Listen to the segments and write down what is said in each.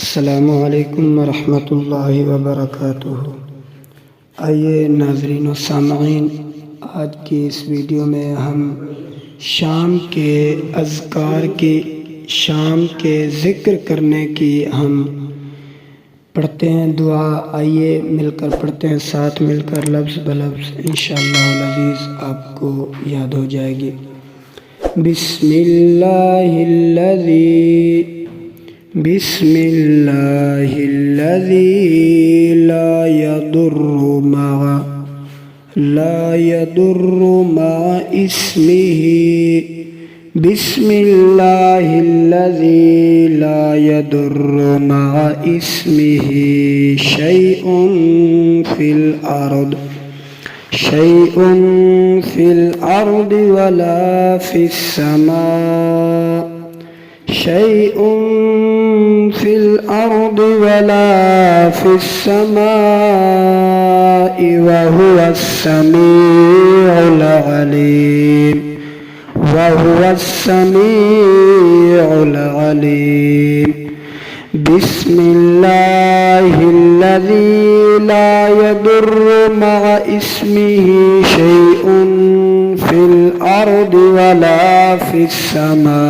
अस्सलामु अलैकुम वरहमतुल्लाहि वबरकातुहू। आइए नाज़रीन व सामईन, आज की इस वीडियो में हम शाम के अज़कार की, शाम के ज़िक्र करने की हम पढ़ते हैं दुआ। आइए मिलकर पढ़ते हैं, साथ मिलकर लफ्ज़ बलफ्ज़, इंशाअल्लाह अज़ीज़ आपको याद हो जाएगी। बिस्मिल्लाहिल्लज़ी ला यदुर्रु मअ इस्मिही। बिस्मिल्लाहिल्लज़ी ला यदुर्रु मअ इस्मिही शैउन फिल अर्द वला फिस समा। शैउन फिल अर्द वला फिस समा वहुवस समीउल अलीम। बिस्मिल्लाहिल्लज़ी ला यदुर्रु मअ इस्मिही शैउन फिल अर्द वला फिस समा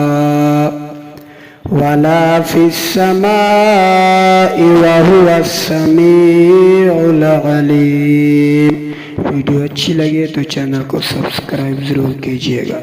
वहुवस समीउल अलीम। वीडियो अच्छी लगे तो चैनल को सब्सक्राइब ज़रूर कीजिएगा।